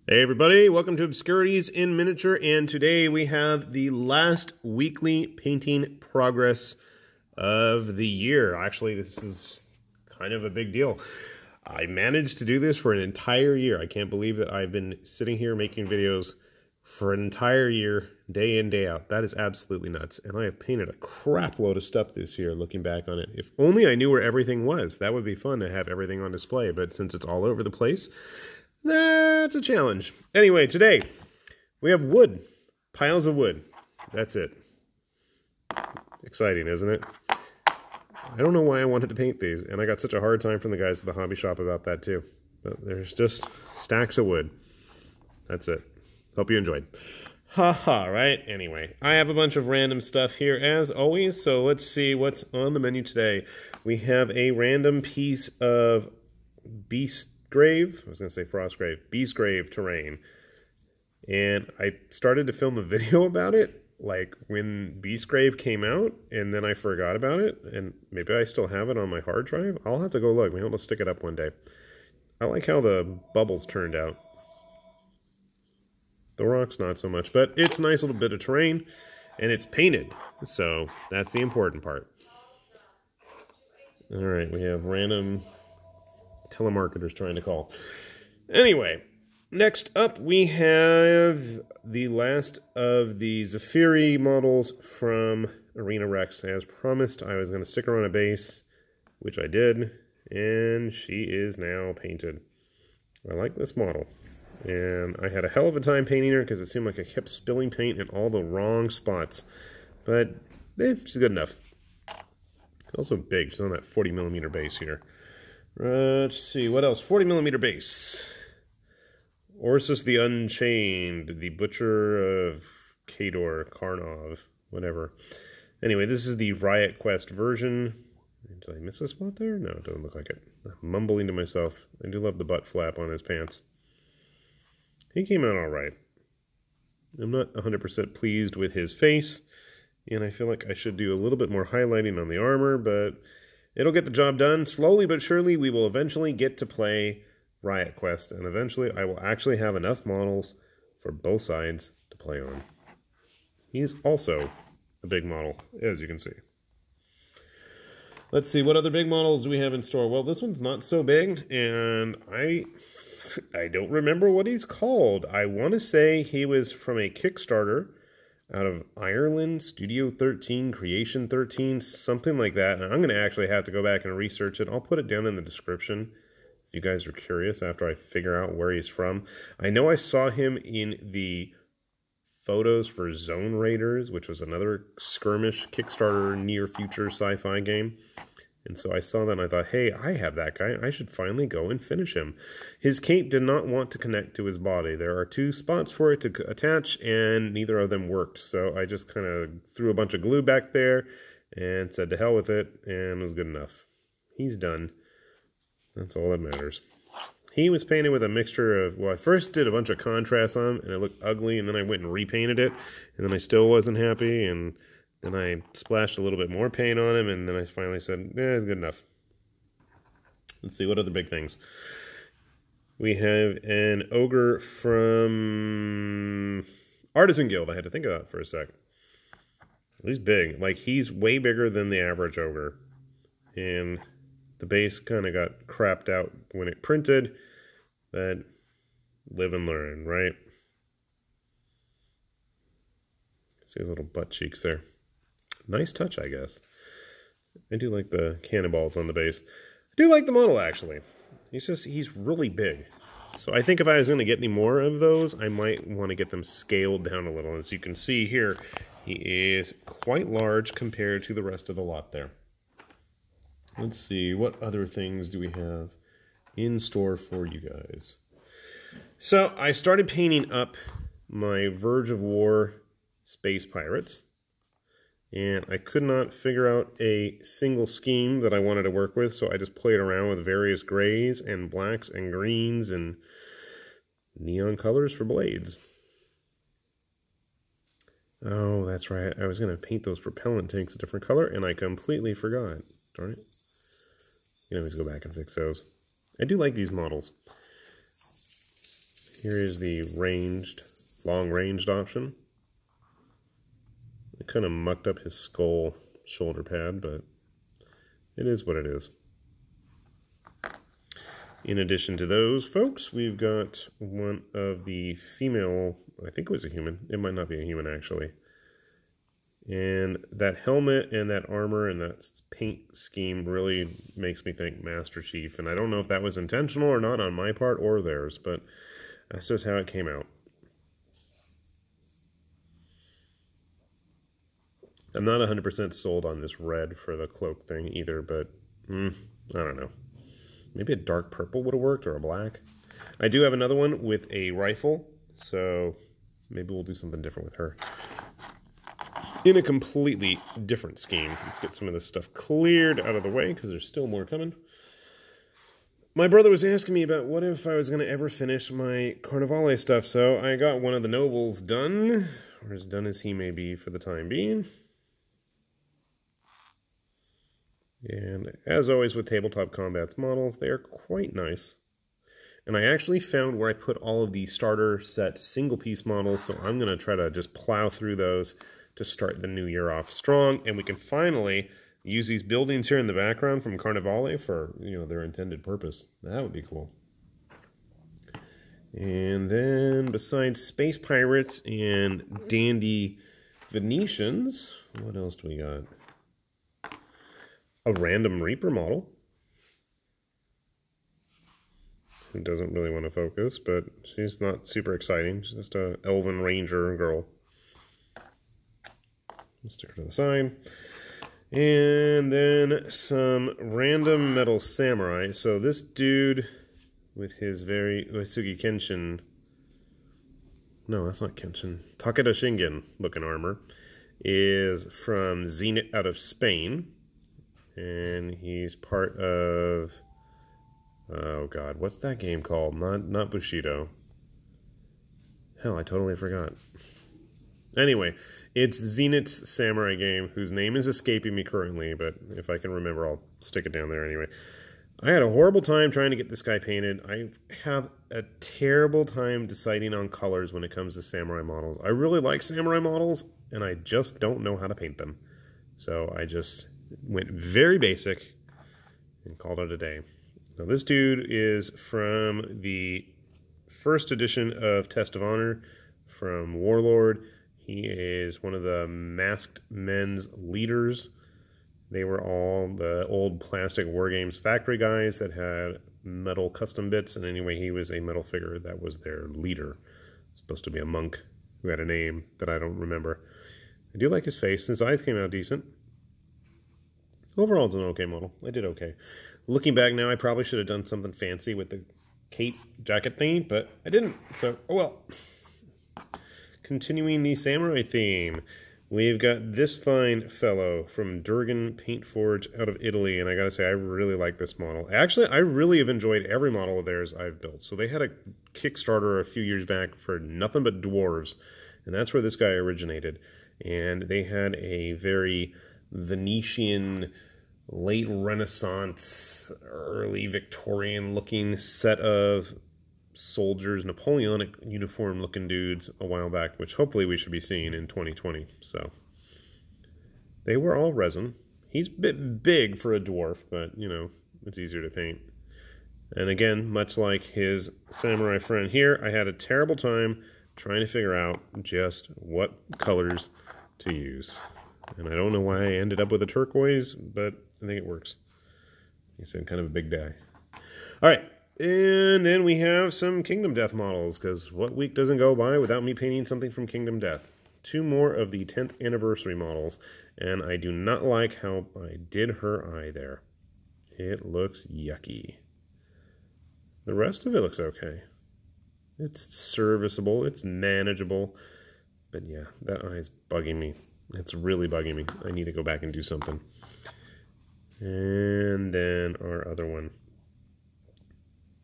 Hey everybody, welcome to Obscurities in Miniature, and today we have the last weekly painting progress of the year. Actually, this is kind of a big deal. I managed to do this for an entire year. I can't believe that I've been sitting here making videos for an entire year, day in, day out. That is absolutely nuts, and I have painted a crap load of stuff this year, looking back on it. If only I knew where everything was. That would be fun to have everything on display, but since it's all over the place, that's a challenge. Anyway, today we have wood. Piles of wood. That's it. Exciting, isn't it? I don't know why I wanted to paint these, and I got such a hard time from the guys at the hobby shop about that too. But there's just stacks of wood. That's it. Hope you enjoyed. Haha, right? Anyway, I have a bunch of random stuff here as always, so let's see what's on the menu today. We have a random piece of Beastgrave terrain. And I started to film a video about it, like when Beastgrave came out, and then I forgot about it, and maybe I still have it on my hard drive. I'll have to go look. Maybe I'll stick it up one day. I like how the bubbles turned out. The rocks not so much, but it's a nice little bit of terrain, and it's painted, so that's the important part. All right, we have random telemarketers trying to call. Anyway, next up we have the last of the Zephyri models from Arena Rex. As promised, I was going to stick her on a base, which I did, and she is now painted. I like this model, and I had a hell of a time painting her because it seemed like I kept spilling paint in all the wrong spots, but she's good enough. Also big. She's on that 40mm base here. Let's see, what else? 40mm base. Ursus the Unchained, the Butcher of Kador, Carnevale, whatever. Anyway, this is the Riot Quest version. Did I miss a spot there? No, it doesn't look like it. I'm mumbling to myself. I do love the butt flap on his pants. He came out alright. I'm not 100% pleased with his face, and I feel like I should do a little bit more highlighting on the armor, but it'll get the job done. Slowly but surely, we will eventually get to play Riot Quest, and eventually I will actually have enough models for both sides to play on. He's also a big model, as you can see. Let's see, what other big models do we have in store? Well, this one's not so big, and I don't remember what he's called. I want to say he was from a Kickstarter out of Ireland, Studio 13, Creation 13, something like that. And I'm going to actually have to go back and research it. I'll put it down in the description if you guys are curious after I figure out where he's from. I know I saw him in the photos for Zone Raiders, which was another skirmish Kickstarter near future sci-fi game. And so I saw that and I thought, hey, I have that guy. I should finally go and finish him. His cape did not want to connect to his body. There are two spots for it to attach, and neither of them worked. So I just kind of threw a bunch of glue back there and said to hell with it, and it was good enough. He's done. That's all that matters. He was painted with a mixture of, well, I first did a bunch of contrast on him, and it looked ugly, and then I went and repainted it, and then I still wasn't happy, and then I splashed a little bit more paint on him, and then I finally said, good enough. Let's see, what other big things? We have an Ogre from Artisan Guild. I had to think of that for a sec. He's big. Like, he's way bigger than the average Ogre. And the base kind of got crapped out when it printed, but live and learn, right? See his little butt cheeks there. Nice touch, I guess. I do like the cannonballs on the base. I do like the model, actually. He's really big. So I think if I was going to get any more of those, I might want to get them scaled down a little. As you can see here, he is quite large compared to the rest of the lot there. Let's see, what other things do we have in store for you guys? So I started painting up my Verge of War Space Pirates. And I could not figure out a single scheme that I wanted to work with, so I just played around with various grays and blacks and greens and neon colors for blades. Oh, that's right. I was going to paint those propellant tanks a different color, and I completely forgot. Darn it. You can always go back and fix those. I do like these models. Here is the long-ranged option. I kind of mucked up his skull shoulder pad, but it is what it is. In addition to those folks, we've got one of the female, I think it was a human. It might not be a human, actually. And that helmet and that armor and that paint scheme really makes me think Master Chief. And I don't know if that was intentional or not on my part or theirs, but that's just how it came out. I'm not 100% sold on this red for the cloak thing either, but I don't know. Maybe a dark purple would have worked, or a black. I do have another one with a rifle, so maybe we'll do something different with her. In a completely different scheme. Let's get some of this stuff cleared out of the way, because there's still more coming. My brother was asking me about what if I was going to ever finish my Carnevale stuff, so I got one of the nobles done, or as done as he may be for the time being. And as always with Tabletop Combat's models, they are quite nice. And I actually found where I put all of the starter set single piece models, so I'm going to try to just plow through those to start the new year off strong. And we can finally use these buildings here in the background from Carnevale for, you know, their intended purpose. That would be cool. And then besides Space Pirates and Dandy Venetians, what else do we got? A random Reaper model, who doesn't really want to focus, but she's not super exciting. She's just a elven ranger girl. Let's stick her to the side. And then some random metal samurai. So this dude with his very Uesugi Kenshin, no, that's not Kenshin, Takeda Shingen looking armor, is from Zenit out of Spain. And he's part of, oh god, what's that game called? Not Bushido. Hell, I totally forgot. Anyway, it's Zenit's Samurai game, whose name is escaping me currently, but if I can remember, I'll stick it down there anyway. I had a horrible time trying to get this guy painted. I have a terrible time deciding on colors when it comes to samurai models. I really like samurai models, and I just don't know how to paint them. So I just went very basic and called it a day. Now this dude is from the first edition of Test of Honor from Warlord. He is one of the masked men's leaders. They were all the old plastic War Games factory guys that had metal custom bits, and anyway, he was a metal figure that was their leader. Supposed to be a monk who had a name that I don't remember. I do like his face. His eyes came out decent. Overall, it's an okay model. I did okay. Looking back now, I probably should have done something fancy with the cape jacket thing, but I didn't, so oh well. Continuing the samurai theme, we've got this fine fellow from Durgan Paint Forge out of Italy, and I gotta say, I really like this model. Actually, I really have enjoyed every model of theirs I've built. So they had a Kickstarter a few years back for nothing but dwarves, and that's where this guy originated. And they had a very Venetian, late Renaissance, early Victorian looking set of soldiers, Napoleonic uniform looking dudes a while back, which hopefully we should be seeing in 2020. So they were all resin. He's a bit big for a dwarf, but you know, it's easier to paint. And again, much like his samurai friend here, I had a terrible time trying to figure out just what colors to use. And I don't know why I ended up with a turquoise, but I think it works. Like I said, kind of a big die. All right, and then we have some Kingdom Death models, because what week doesn't go by without me painting something from Kingdom Death? 2 more of the 10th anniversary models, and I do not like how I did her eye there. It looks yucky. The rest of it looks okay. It's serviceable, it's manageable, but yeah, that eye is bugging me. It's really bugging me. I need to go back and do something. And then our other one.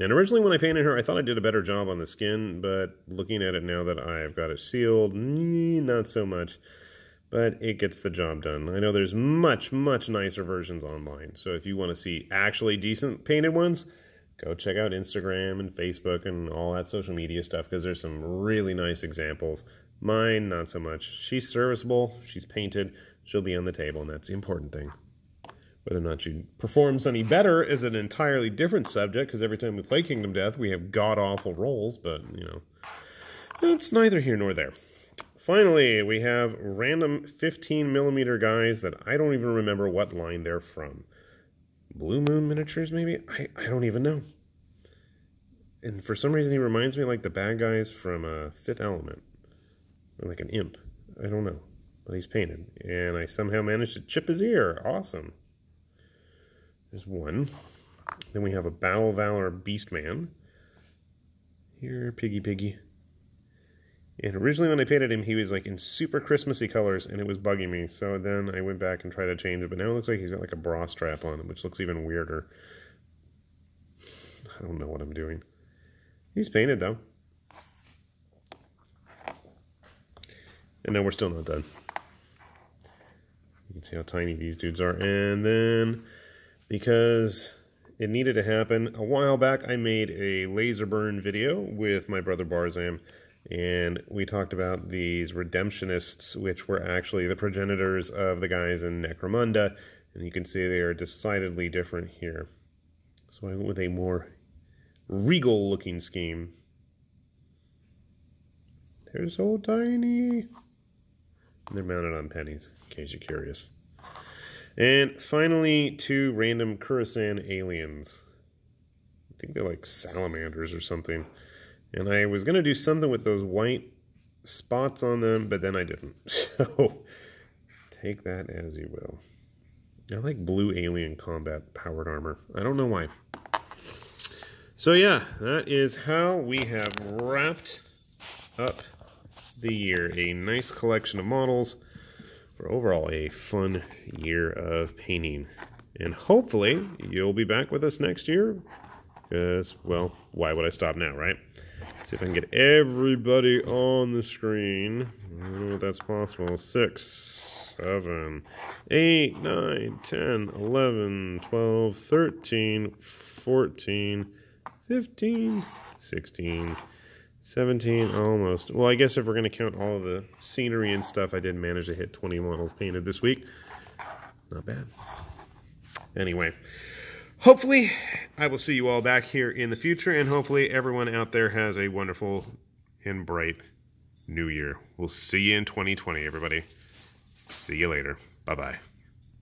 And originally when I painted her, I thought I did a better job on the skin, but looking at it now that I've got it sealed, not so much. But it gets the job done. I know there's much, much nicer versions online. So if you want to see actually decent painted ones, go check out Instagram and Facebook and all that social media stuff, because there's some really nice examples. Mine, not so much. She's serviceable, she's painted, she'll be on the table, and that's the important thing. Whether or not she performs any better is an entirely different subject, because every time we play Kingdom Death, we have god-awful rolls, but, you know, it's neither here nor there. Finally, we have random 15mm guys that I don't even remember what line they're from. Blue Moon Miniatures, maybe? I don't even know. And for some reason, he reminds me like the bad guys from Fifth Element. Or like an imp. I don't know. But he's painted. And I somehow managed to chip his ear. Awesome. There's one. Then we have a Battle Valor Beastman. Here, Piggy. And originally when I painted him, he was like in super Christmassy colors, and it was bugging me. So then I went back and tried to change it, but now it looks like he's got like a bra strap on him, which looks even weirder. I don't know what I'm doing. He's painted though. And now we're still not done. You can see how tiny these dudes are. And then, because it needed to happen, a while back I made a laser burn video with my brother Barzam, and we talked about these redemptionists, which were actually the progenitors of the guys in Necromunda, and you can see they are decidedly different here. So I went with a more regal looking scheme. They're so tiny. And they're mounted on pennies, in case you're curious. And finally, 2 random Kurosan aliens. I think they're like salamanders or something. And I was going to do something with those white spots on them, but then I didn't. So, take that as you will. I like blue alien combat powered armor. I don't know why. So yeah, that is how we have wrapped up the year. A nice collection of models for overall a fun year of painting. And hopefully you'll be back with us next year, because, well, why would I stop now, right? Let's see if I can get everybody on the screen. I don't know if that's possible. 6, 7, 8, 9, 10, 11, 12, 13, 14, 15, 16, 17, almost. Well, I guess if we're going to count all of the scenery and stuff, I did manage to hit 20 models painted this week. Not bad. Anyway, hopefully I will see you all back here in the future, and hopefully everyone out there has a wonderful and bright new year. We'll see you in 2020, everybody. See you later. Bye-bye.